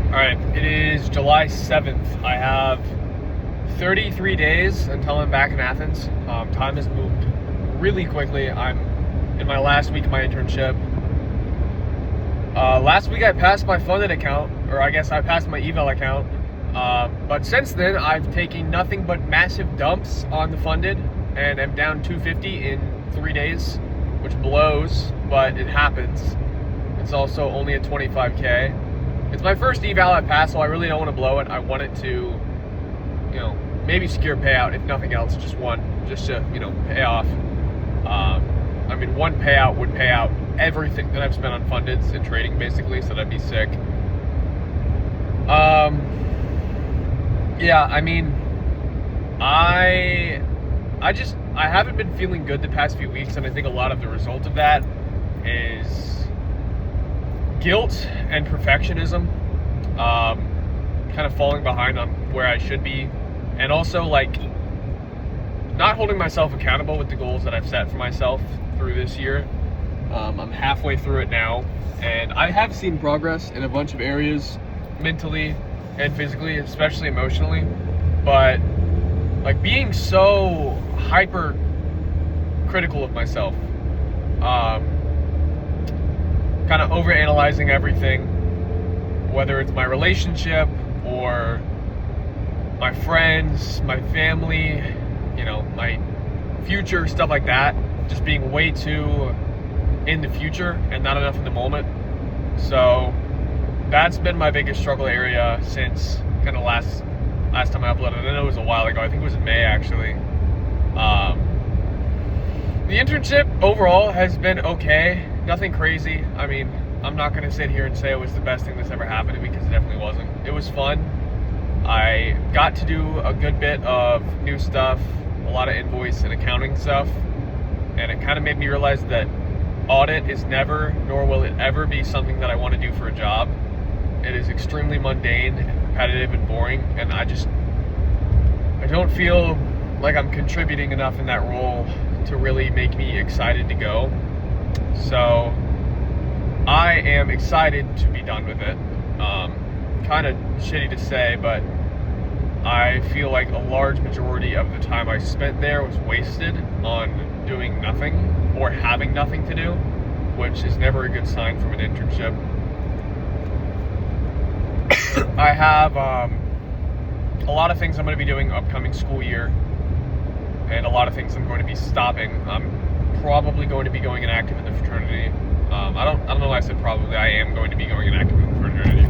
All right, it is July 7th. I have 33 days until I'm back in Athens. Time has moved really quickly. I'm in my last week of my internship. Last week I passed my funded account, or I guess I passed my eval account. But since then, I've taken nothing but massive dumps on the funded, and I'm down 250 in 3 days, which blows, but it happens. It's also only at 25K. It's my first eval I passed, so I really don't want to blow it. I want it to, maybe secure payout, if nothing else, just one, just to, pay off. One payout would pay out everything that I've spent on fundeds and trading, basically, so that'd be sick. I haven't been feeling good the past few weeks, and I think a lot of the result of that is guilt and perfectionism, kind of falling behind on where I should be, and also not holding myself accountable with the goals that I've set for myself through this year. I'm halfway through it now, and I have seen progress in a bunch of areas, mentally and physically, especially emotionally, but being so hyper critical of myself, kind of overanalyzing everything, whether it's my relationship or my friends, my family, my future, stuff like that, just being way too in the future and not enough in the moment. So that's been my biggest struggle area since kind of last time I uploaded. I know it was a while ago. I think it was in May, actually. The internship overall has been okay. Nothing crazy. I'm not going to sit here and say it was the best thing that's ever happened to me, because it definitely wasn't. It was fun. I got to do a good bit of new stuff, a lot of invoice and accounting stuff, and it kind of made me realize that audit is never, nor will it ever be, something that I want to do for a job. It is extremely mundane, repetitive, and boring, and I don't feel like I'm contributing enough in that role to really make me excited to go. So I am excited to be done with it. Kind of shitty to say, but I feel like a large majority of the time I spent there was wasted on doing nothing or having nothing to do, which is never a good sign from an internship. I have a lot of things I'm going to be doing upcoming school year, and a lot of things I'm going to be stopping. I'm probably going to be going inactive in the fraternity. I don't know why I said probably. I am going to be going inactive in the fraternity.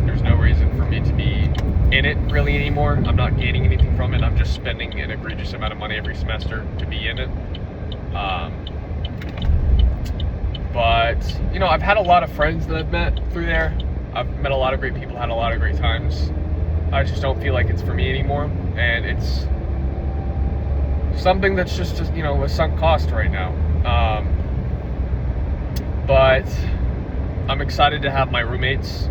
There's no reason for me to be in it really anymore. I'm not gaining anything from it. I'm just spending an egregious amount of money every semester to be in it. But I've had a lot of friends that I've met through there. I've met a lot of great people, had a lot of great times. I just don't feel like it's for me anymore, and it's something that's just a sunk cost right now. But I'm excited to have my roommates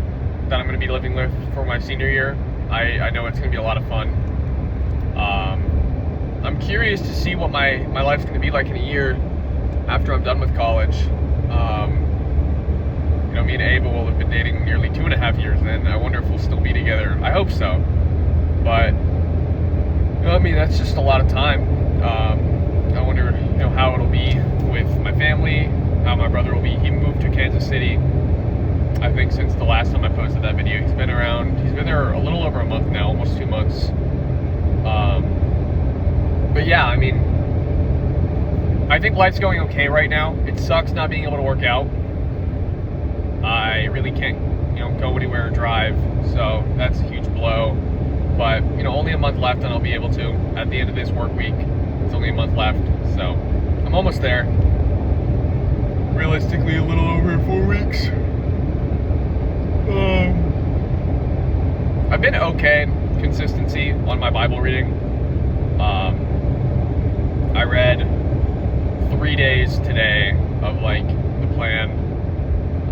that I'm going to be living with for my senior year. I know it's going to be a lot of fun. I'm curious to see what my life's going to be like in a year after I'm done with college. Me and Ava will have been dating nearly 2.5 years then. I wonder if we'll still be together. I hope so. But, that's just a lot of time. I wonder, how it'll be with my family, how my brother will be. He moved to Kansas City, I think, since the last time I posted that video. He's been there a little over a month now, almost 2 months. But yeah, I think life's going okay right now. It sucks not being able to work out. I really can't, go anywhere or drive, so that's a huge blow. But, only a month left, and I'll be able to at the end of this work week. It's only a month left, so I'm almost there. Realistically, a little over 4 weeks. I've been okay consistency on my Bible reading. I read 3 days today of the plan.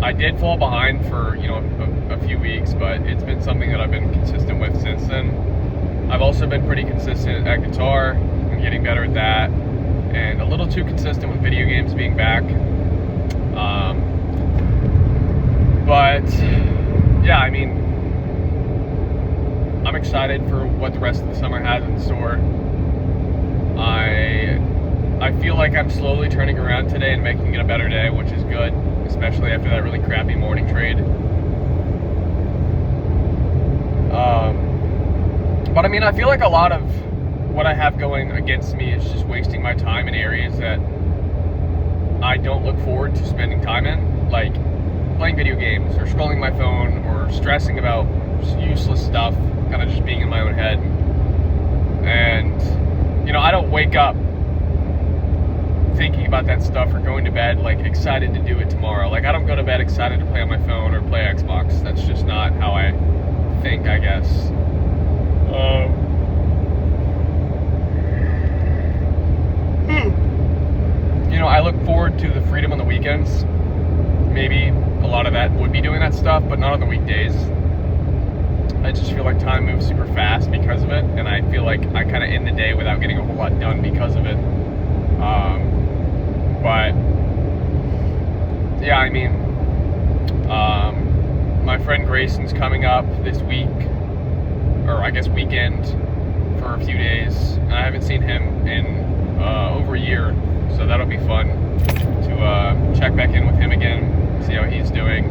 I did fall behind for a few weeks, but it's been something that I've been consistent with since then. I've also been pretty consistent at guitar and getting better at that, and a little too consistent with video games being back. But yeah, excited for what the rest of the summer has in store. I feel like I'm slowly turning around today and making it a better day, which is good, especially after that really crappy morning trade. But I mean, I feel like a lot of what I have going against me is just wasting my time in areas that I don't look forward to spending time in, like playing video games or scrolling my phone or stressing about useless stuff, kind of just being in my own head. And, you know, I don't wake up thinking about that stuff or going to bed like excited to do it tomorrow. Like, I don't go to bed excited to play on my phone or play Xbox. That's just not how I think, I guess. You know, I look forward to the freedom on the weekends. Maybe a lot of that would be doing that stuff, but not on the weekdays. I just feel like time moves super fast because of it, and I feel like I kind of end the day without getting a whole lot done because of it. But yeah, I mean, my friend Grayson's coming up this week, or I guess weekend, for a few days, and I haven't seen him in over a year, so that'll be fun to check back in with him again, see how he's doing.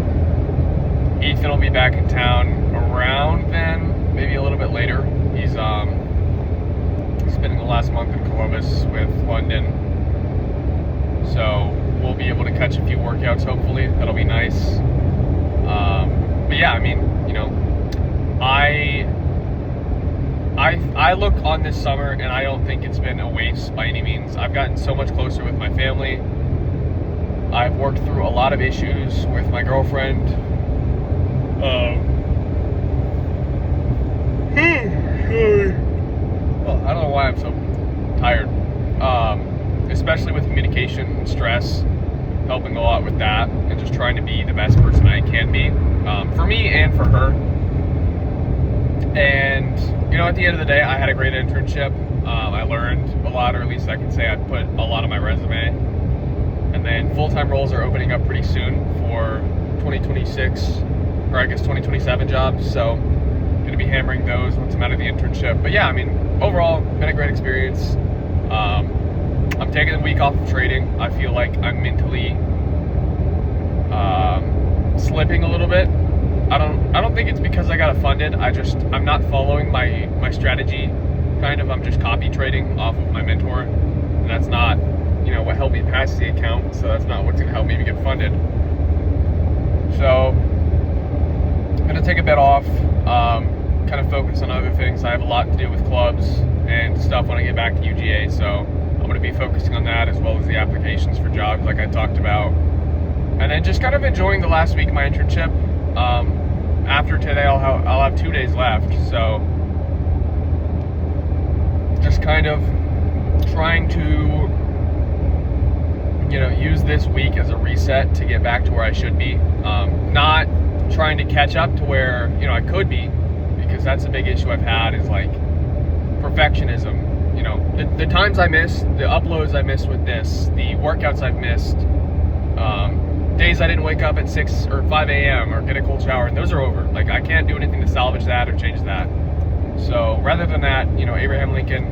Ethan will be back in town around then, maybe a little bit later. He's spending the last month in Columbus with London, so we'll be able to catch a few workouts, hopefully. That'll be nice. But yeah, I mean, you know, I look on this summer and I don't think it's been a waste by any means. I've gotten so much closer with my family. I've worked through a lot of issues with my girlfriend. Well, I don't know why I'm so tired. Especially with communication and stress, helping a lot with that, and just trying to be the best person I can be, for me and for her. And, you know, at the end of the day, I had a great internship. I learned a lot, or at least I can say I put a lot on my resume. And then full-time roles are opening up pretty soon for 2026, or I guess 2027 jobs. So I'm going to be hammering those once I'm out of the internship. But yeah, I mean, overall, been a great experience. I'm taking a week off of trading. I feel like I'm mentally slipping a little bit. I don't think it's because I got it funded. I'm not following my strategy. Kind of, I'm just copy trading off of my mentor, and that's not, you know, what helped me pass the account. So that's not what's gonna help me to get funded. So I'm gonna take a bit off, kind of focus on other things. I have a lot to do with clubs and stuff when I get back to UGA. So I'm gonna be focusing on that, as well as the applications for jobs like I talked about. And then just kind of enjoying the last week of my internship. After today, I'll have 2 days left, so just kind of trying to, you know, use this week as a reset to get back to where I should be. Not trying to catch up to where, you know, I could be, because that's a big issue I've had, is like perfectionism. You know, the times I missed, the uploads I missed with this, the workouts I've missed, days I didn't wake up at 6 or 5 a.m. or get a cold shower, and those are over. Like, I can't do anything to salvage that or change that. So rather than that, you know, Abraham Lincoln,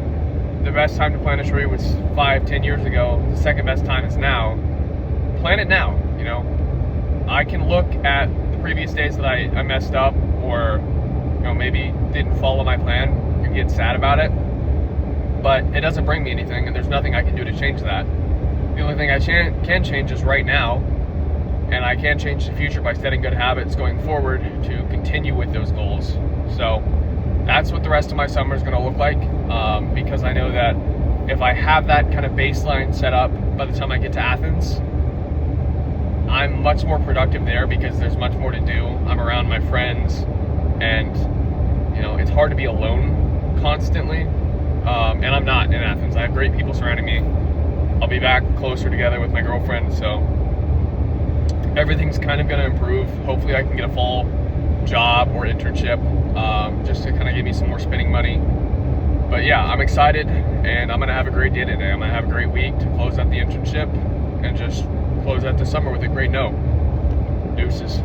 the best time to plan a trade was 5-10 years ago. The second best time is now. Plan it now, you know. I can look at the previous days that I messed up, or, you know, maybe didn't follow my plan and get sad about it, but it doesn't bring me anything, and there's nothing I can do to change that. The only thing I can change is right now. And I can change the future by setting good habits going forward to continue with those goals. So that's what the rest of my summer is going to look like, because I know that if I have that kind of baseline set up by the time I get to Athens, I'm much more productive there, because there's much more to do. I'm around my friends, and, you know, it's hard to be alone constantly. And I'm not in Athens. I have great people surrounding me. I'll be back closer together with my girlfriend, so everything's kind of going to improve. Hopefully I can get a fall job or internship, just to kind of give me some more spending money. But yeah, I'm excited, and I'm going to have a great day today. I'm going to have a great week to close out the internship and just close out the summer with a great note. Deuces.